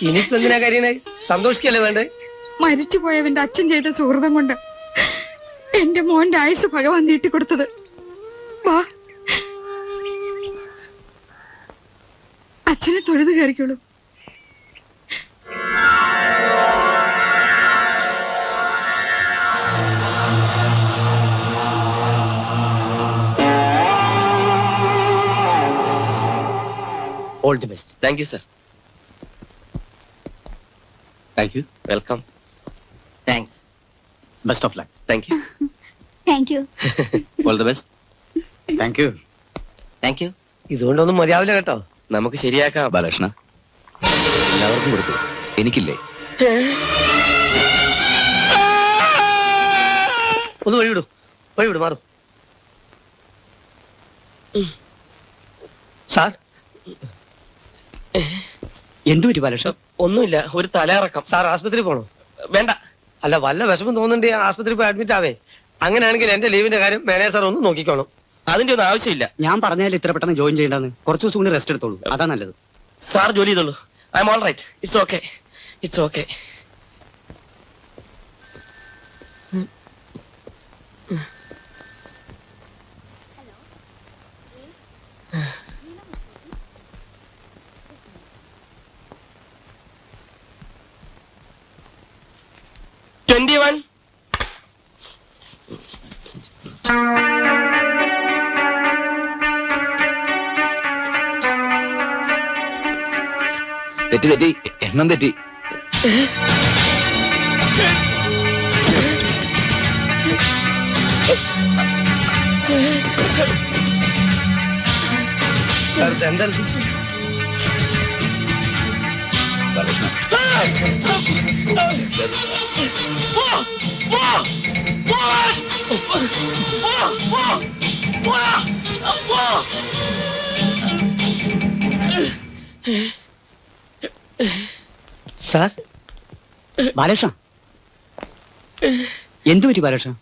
ഇനിയിപ്പോ എന്തിനാ കാര്യനായി? സന്തോഷിക്കല്ലേ വേണ്ടേ? മരിച്ചുപോയവന്റെ അച്ഛൻ ചെയ്ത സുഹൃതം കൊണ്ട് എന്റെ മോന്റെ ആയുസ് ഭഗവാൻ നീട്ടിക്കൊടുത്തത്. വാ, അച്ഛനെ തൊഴുത് കയറിക്കോളൂ. All the best. Thank you, sir. Thank you. Welcome. Thanks. Best of luck. Thank you. Thank you. All the best. Thank you. Thank you. ഇതുകൊണ്ടൊന്നും മതിയാവില്ല കേട്ടോ. നമുക്ക് ശരിയാക്കാം. ബാലകൃഷ്ണ, എല്ലാവർക്കും കൊടുത്തു, എനിക്കില്ലേ? ഒന്ന് വഴിവിടൂ, വഴിവിടൂ, മാറും. സാർ, എന്തു പറ്റി ബാലകൃഷ്ണ? ഒന്നുമില്ല, ഒരു തലയിറക്കം. സാർ ആസ്പത്രി പോണോ? വേണ്ട. അല്ല, വല്ല വിഷമം തോന്നുന്നുണ്ട് ആസ്പത്രി പോയി അഡ്മിറ്റ് ആവേ. അങ്ങനെയാണെങ്കിൽ എന്റെ ലീവിന്റെ കാര്യം മാനേജർ സാർ ഒന്ന് നോക്കിക്കോണം. അതിന്റെ ഒന്നും ആവശ്യമില്ല. ഞാൻ പറഞ്ഞാൽ ഇത്ര പെട്ടെന്ന് ജോയിൻ ചെയ്യേണ്ടെന്ന്. കുറച്ച് ദിവസം കൂടി റെസ്റ്റ് എടുത്തോളൂ, അതാ നല്ലത്. സാർ ജോലി ചെയ്തോളൂ. I am all right. It's okay. It's okay. തെറ്റി തെറ്റി, എണ്ണം തെറ്റി. സാർ എന്താ സാർ? ബാലകൃഷ്ണ, എന്തു പറ്റി ബാലകൃഷ്ണ?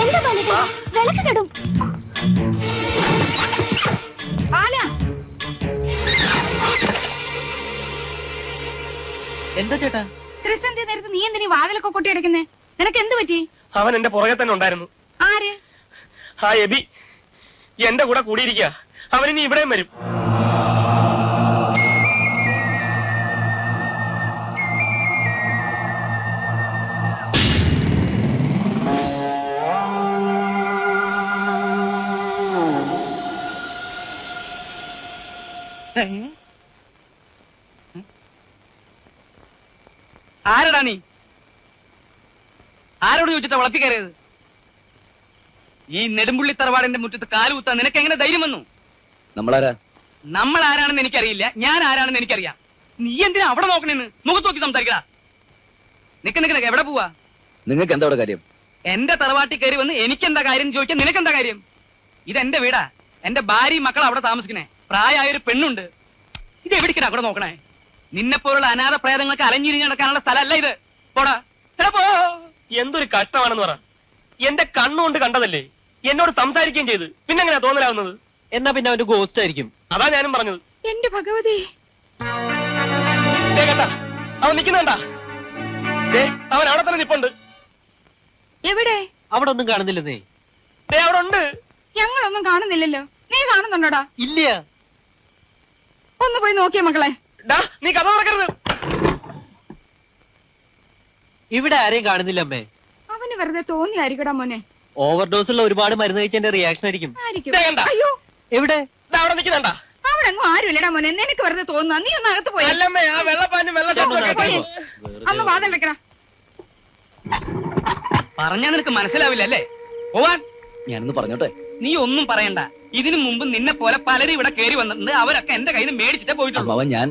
എന്താ വിളക്ക് കെടും. എന്താ ചേട്ടാ? ത്രിസന്ധ്യ നേരത്ത് നീ എന്തിനീ വാതിലൊക്കെ കൊട്ടി അടയ്ക്കുന്നേ? നിനക്ക് എന്ത് പറ്റി? അവൻ എന്റെ പുറകെ തന്നെ ഉണ്ടായിരുന്നു. ആര്? ആ എബി എന്റെ കൂടെ കൂടിയിരിക്കുക. അവനിനി ഇവിടെയും വരും. ആരടാ നീ? ആരോട് ചോദിച്ചിട്ടാ വളപ്പി കയറിയത്? ഈ നെടുമ്പുള്ളി തറവാടിന്റെ മുറ്റത്ത് കാലുകുത്താൻ നിനക്ക് എങ്ങനെ ധൈര്യം വന്നു? നമ്മളാരാ? നമ്മൾ ആരാണെന്ന് എനിക്കറിയില്ല, ഞാൻ ആരാണെന്ന് എനിക്കറിയാം. നീ എന്തിനാ അവിടെ നോക്കണേന്ന്? മുഖത്ത് നോക്കി സംസാരിക്കടാ. നിക്ക് എവിടെ പോവാ? നിങ്ങൾക്ക് എന്താ അവിടെ കാര്യം? എന്റെ തറവാട്ടിൽ കയറി വന്ന് എനിക്കെന്താ കാര്യം ചോദിക്കാൻ നിനക്കെന്താ കാര്യം? ഇതെന്റെ വീടാ. എന്റെ ഭാര്യയും മക്കളും അവിടെ താമസിക്കണേ. പ്രായമായൊരു പെണ്ണുണ്ട്. ഇത് എവിടേക്കാ അവിടെ നോക്കണേ? നിന്നെ പോലുള്ള അനാഥ പ്രേതങ്ങൾക്ക് അലഞ്ഞിരിഞ്ഞ് നടക്കാനുള്ള സ്ഥലമല്ല ഇത്. പോടാ, പോ. എന്തൊരു കഷ്ടമാണെന്ന് പറ. എന്റെ കണ്ണുകൊണ്ട് കണ്ടതല്ലേ, എന്നോട് സംസാരിക്കുകയും ചെയ്ത്. പിന്നെ എങ്ങനെയാ തോന്നലാവുന്നത്? എന്നാ പിന്നെ അവന്റെ ഗോസ്റ്റ് ആയിരിക്കും. അതാ ഞാനും പറഞ്ഞത്. എന്റെ ഭഗവതി, കേട്ടാ അവൻ നിൽക്കുന്നുണ്ടാ? അവൻ അവിടെ തന്നെ നിപ്പുണ്ട്. എവിടെ? അവിടെ ഒന്നും കാണുന്നില്ലെന്നേ. അവിടെ ഉണ്ട്. ഞങ്ങളൊന്നും കാണുന്നില്ലല്ലോ. നീ കാണുന്നുണ്ടോടാ? ഇല്ല. ഒന്ന് പോയി നോക്കിയ മക്കളെ. നീ കഥ തുറക്കരുത്. ഇവിടെ ആരെയും കാണുന്നില്ല അമ്മേ. അവന് വെറുതെ തോന്നിയായിരിക്കടാ മോനെ. ഓവർഡോസുള്ള ഒരുപാട് മരുന്ന് കഴിച്ചതിന്റെ റിയാക്ഷൻ ആയിരിക്കും. അയ്യോ, എവിടെ? അവിടെ നിൽക്കുന്നുണ്ടാ? അവിടെ അങ്ങ് ആരുമില്ലടാ മോനെ. നിനക്ക് വെറുതെ തോന്നുക. നീ ഒന്ന് അകത്ത് പോയി. അല്ലമ്മേ, ആ വെള്ളപ്പാനും അന്ന് വാതിലടക്കടാ. പറഞ്ഞാ നിനക്ക് മനസ്സിലാവില്ല അല്ലേ? പോവാൻ. ഞാനൊന്ന് പറഞ്ഞോട്ടെ? നീ ഒന്നും പറയണ്ട. ഇതിനു മുമ്പ് നിന്നെ പോലെ പലരും ഇവിടെ കയറി വന്നിട്ടുണ്ട്. അവരൊക്കെ എന്റെ കയ്യിൽ നിന്ന് മേടിച്ചിട്ടേ പോയിട്ടുള്ളൂ. ഞാൻ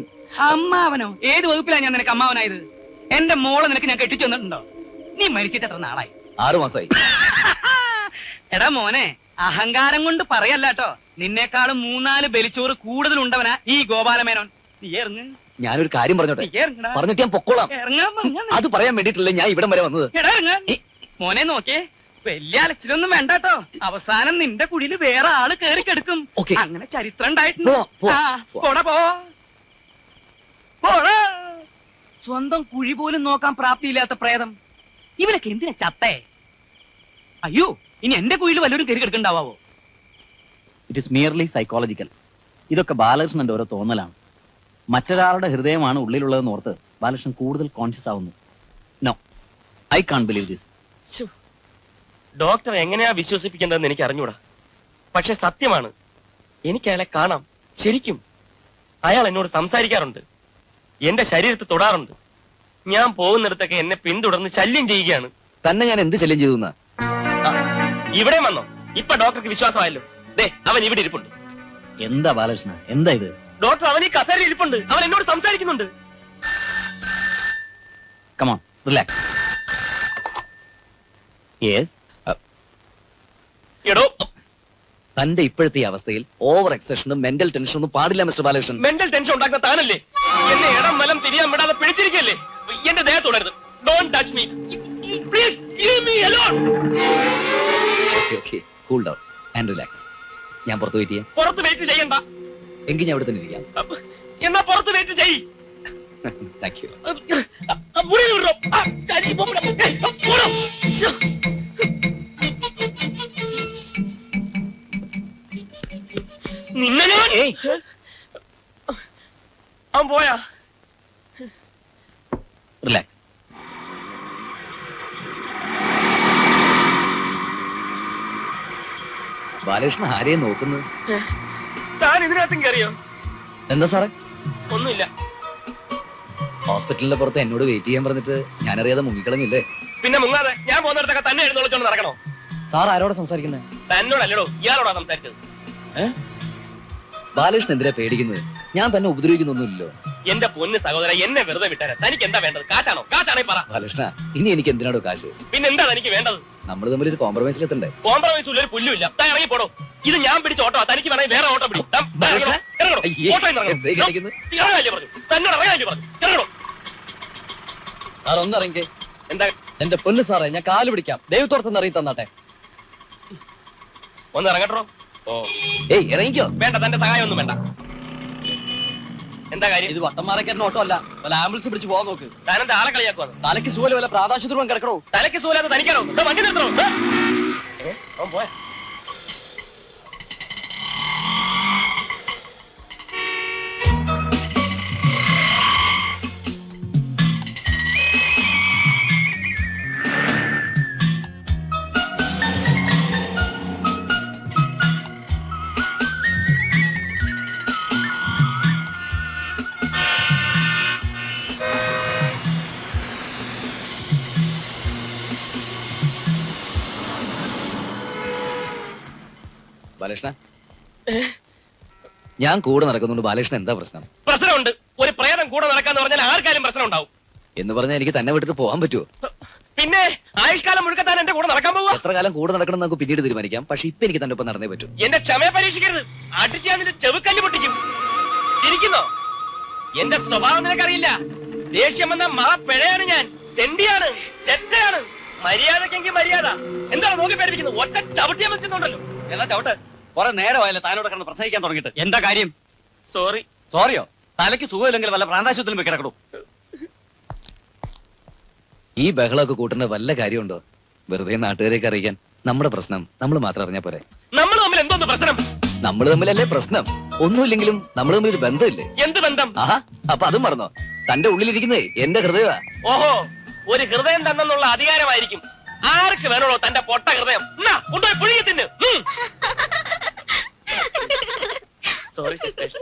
അമ്മാവനോ? ഏത് വകുപ്പിലാണ് ഞാൻ നിനക്ക് അമ്മാവനായത്? എന്റെ മോളെ നിനക്ക് ഞാൻ കെട്ടിച്ചു തന്നിട്ടുണ്ടോ? നീ മരിച്ചിട്ട് എത്ര നാളായി? 6 മാസമായി. എടാ മോനെ, അഹങ്കാരം കൊണ്ട് പറയല്ലാട്ടോ, നിന്നേക്കാളും 3-4 ബലിച്ചോറ് കൂടുതൽ ഉണ്ടവനാ ഈ ഗോപാലമേനോൻ. നീ ഇറങ്ങ്. ഞാനൊരു കാര്യം പറഞ്ഞോട്ടെ? നീ ഇറങ്ങടാ. പറഞ്ഞിട്ട് ഞാൻ പൊക്കോളാം. ഇറങ്ങാൻ പറഞ്ഞാ നീ. അത് പറയാൻ വേണ്ടിട്ടില്ല ഞാൻ ഇവിടം വരെ വന്നത്. എടാ ഇറങ്ങാൻ. മോനെ നോക്കിയേ, വലിയ അലച്ചിലൊന്നും വേണ്ടാട്ടോ. അവസാനം നിന്റെ കുടിയില് വേറെ ആള് കേറി കെടുക്കും. ഓക്കേ. അങ്ങനെ ചരിത്രം ഉണ്ടായിട്ടുണ്ട്. പോ, പോ, ആ, പോ. പോടാ പോ. പോടാ. സ്വന്തം കുഴി പോലും നോക്കാൻ പ്രാപ്തിയില്ലാത്ത പ്രേതം ഇവരൊക്കെ എന്തിനാ ചത്തേ? അയ്യോ, ഇനി എന്റെ കുഴിയിൽ വല്ലവരും കയറി കിടക്കണ്ടാവോ? It is merely psychological. ഇതൊക്കെ ബാലകൃഷ്ണന്റെ ഓരോ തോന്നലാണ്. മറ്റൊരാളുടെ ഹൃദയമാണ് ഉള്ളിലുള്ളതെന്ന് ഓർത്ത് ബാലകൃഷ്ണൻ കൂടുതൽ കോൺഷ്യസ് ആവുന്നു. No, I can't believe this. Doctor എങ്ങനെയാ വിശ്വസിപ്പിക്കേണ്ടതെന്ന് എനിക്ക് അറിഞ്ഞൂടാ. പക്ഷെ സത്യമാണ്, എനിക്ക് അയാളെ കാണാം. ശരിക്കും അയാൾ എന്നോട് സംസാരിക്കാറുണ്ട്, എന്റെ ശരീരത്തെ തൊടാറുണ്ട്. ഞാൻ പോകുന്നിടത്തൊക്കെ എന്നെ പിന്തുടർന്ന് ശല്യം ചെയ്യുകയാണ്. തന്നെ ഞാൻ എന്ത് ശല്യം ചെയ്തു? ഇവിടെ വന്നോ? ഇപ്പൊ ഡോക്ടർക്ക് വിശ്വാസമായല്ലോ. ദേ, അവൻ ഇവിടെ ഇരിപ്പുണ്ട്. എന്താ ബാലകൃഷ്ണ, എന്താ ഇത്? ഡോക്ടർ, അവൻ ഈ കസേരയിൽ ഇരിപ്പുണ്ട്. അവൻ എന്നോട് സംസാരിക്കുന്നുണ്ട്. Come on, relax. Yes. എടോ, തന്റെ ഇപ്പോഴത്തെ ഈ അവസ്ഥയിൽ ഓവർ എക്സഷനും മെന്റൽ ടെൻഷനും ഒന്നും പാടില്ല മിസ്റ്റർ ബാലകൃഷ്ണൻ. മെന്റൽ ടെൻഷൻ ഉണ്ടാക്കുന്ന താനല്ലേ എന്നെ ഇടം വലം തിരിയാൻ വിടാതെ പിടിച്ചിരിക്കല്ലേ? എന്റെ ദേഹ തുടരുത്. Don't touch me please, leave me alone. Okay, cool down and relax. ഞാൻ പുറത്ത് വെയിറ്റ് ചെയ്യാം. പുറത്ത് വെയിറ്റ് ചെയ്യണ്ട. എങ്കിൽ ഞാൻ ഇവിടെ തന്നെ ഇരിക്കാം. എന്നാ പുറത്ത് വെയിറ്റ് ചെയ്യ്. Thank you. മുടി വിടോ. ശരി, പോടോ. പോടോ. ശ്ശോ. നിന്നെ ഞാൻ അവൻ പോയാ? റിലാക്സ്. ബാലകൃഷ്ണ ആരെയും നോക്കുന്നത്? താൻ ഇതിനകത്തും കയറിയോ? എന്താ സാറേ? ഒന്നുമില്ല. ഹോസ്പിറ്റലിന്റെ പുറത്ത് എന്നോട് വെയിറ്റ് ചെയ്യാൻ പറഞ്ഞിട്ട് ഞാനറിയാതെ മുങ്ങിക്കളഞ്ഞില്ലേ? പിന്നെ മുങ്ങാതെ ഞാൻ പോകുന്നിടത്തൊക്കെ തന്നെ എഴുന്നള്ളിച്ചോണ്ട് നടക്കണോ? സാർ ആരോടാ സംസാരിക്കുന്നത്? തന്നോടല്ലടോ, ഇയാളോടാ സംസാരിച്ചത്. ബാലകൃഷ്ണൻ എന്തിനാ പേടിക്കുന്നത്? ഞാൻ തന്നെ ഉപദ്രവിക്കുന്നൊന്നുമില്ലല്ലോ. എന്റെ പൊന്ന് സഹോദര, എന്നെ വെറുതെ വിട്ടാരാ. തനിക്ക് എന്താ വേണ്ടത്? കാശാണോ? കാശാണേ പറ. ബാലകൃഷ്ണ, ഇനി എനിക്ക് എന്തിനാടോ കാശ്? പിന്നെ എന്താ തനിക്ക് വേണ്ടത്? നമ്മൾ തമ്മിൽ ഒരു കോംപ്രമൈസിലെത്തണ്ടേ? കോംപ്രമൈസ് ഒരു പുല്ലുമില്ല. താൻ ഇറങ്ങി പോടോ. ഇത് ഞാൻ പിടിച്ച ഓട്ടോ. തനിക്ക് വേണമെങ്കിൽ വേറെ ഓട്ടോ പിടി. അയ്യേ, എന്തേ കാണിക്കുന്നത്? തന്നോട് ഇറങ്ങാനല്ലേ പറഞ്ഞു? ഇറങ്ങണോ? സാർ ഒന്നിറങ്ങി. എന്താ? എന്റെ പൊന്ന് സാറേ, ഞാൻ കാല് പിടിക്കാം. ദൈവത്തോടത്തൊന്ന് ഇറങ്ങി തന്നാട്ടെ. ഒന്ന് ഇറങ്ങട്ടോ. ഓ, ഏയ് ഇറങ്ങിക്കോ. വേണ്ട, തന്റെ സഹായം ഒന്നും വേണ്ട. എന്താ കാര്യം? ഇത് വട്ടന്മാരക്കാരൻ ഓട്ടോ അല്ല. വല്ല ആംബുലൻസ് പിടിച്ച് പോകാൻ നോക്ക്. താനെന്താ ആളെ കളിയാക്കുവാണ്? തലയ്ക്ക് സുഖം വല്ല പ്രാതാശുദ്രവം കിടക്കണോ? തലയ്ക്ക് സൂലാതെ തനിക്കാണോ? വണ്ടി നിർത്തണോ? അവൻ പോയാ? ബാലകൃഷ്ണ, ഞാൻ കൂടെ നടക്കുന്നുണ്ട്. ബാലകൃഷ്ണൻ എന്താ പ്രശ്നം? പ്രശ്നമുണ്ട്. ഒരു പ്രേതം കൂടെ നടക്കാന്ന് പറഞ്ഞാൽ ആർക്കാരും പ്രശ്നം ഉണ്ടാവും. എന്ന് പറഞ്ഞാൽ എനിക്ക് തന്നെ വിട്ടിട്ട് പോകാൻ പറ്റുമോ? പിന്നെ ആയുഷ്കാലം മുഴുക്കത്താൻ എന്റെ കൂടെ നടക്കാൻ പോവുക. എത്ര കാലം കൂടെ നടക്കണം നമുക്ക് പിന്നീട് തീരുമാനിക്കാം. പക്ഷെ ഇപ്പൊ എനിക്ക് തന്റെ ഒപ്പം നടന്നേ പറ്റൂ. എന്റെ ക്ഷമയെ പരീക്ഷിക്കരുത്. അടിച്ച് ഞാൻ നിന്റെ ചെവുക്കല്ല് പൊട്ടിക്കും. ചിരിക്കുന്നോ? എന്റെ സ്വഭാവം നിനക്കറിയില്ല. ദേഷ്യം വന്ന മഹാപ്പിഴയാണ് ഞാൻ. തെണ്ടിയാണ്, ചെറ്റയാണ്. മര്യാദക്കെങ്കിൽ മര്യാദ. എന്താണ് നോക്കി പേടിപ്പിക്കുന്നത്? ഒറ്റ ചവിട്ടിയാൻ വെച്ചിട്ടുണ്ടല്ലോ. എന്നാ ചവിട്ട്. കുറെ നേരമായല്ലോ താനോട് കിടന്ന് പ്രസംഗിക്കാൻ തുടങ്ങിയിട്ട്. എന്താ കാര്യം? സോറി. സോറിയോ? തലയ്ക്ക് സുഖമില്ലെങ്കിൽ വല്ല പ്രാന്താശുപത്രിയിലും പോയി കിടക്കണോ? ഈ ബഹളമൊക്കെ കൂട്ടുന്ന വല്ല കാര്യമുണ്ടോ? വെറുതെ നാട്ടുകാരെയൊക്കെ അറിയിക്കാൻ. നമ്മുടെ പ്രശ്നം നമ്മൾ മാത്രം അറിഞ്ഞാ പോരെ. നമ്മൾ തമ്മിൽ എന്തോന്ന് പ്രശ്നം? നമ്മൾ തമ്മിലല്ലേ പ്രശ്നം? ഒന്നുമില്ലെങ്കിലും നമ്മൾ തമ്മിൽ ഒരു ബന്ധമില്ലേ? എന്ത് ബന്ധം? ആഹാ, അപ്പൊ അതും മറന്നോ? തന്റെ ഉള്ളിലിരിക്കുന്നേ എന്റെ ഹൃദയമാ. ഓഹോ, ഒരു ഹൃദയം തന്നെന്നുള്ള അധികാരമായിരിക്കും. ആർക്ക് വേണോളോ തന്റെ പൊട്ട ഹൃദയം? കൊണ്ടുപോയി പുഴുകി തിന്ന്. Sorry sisters.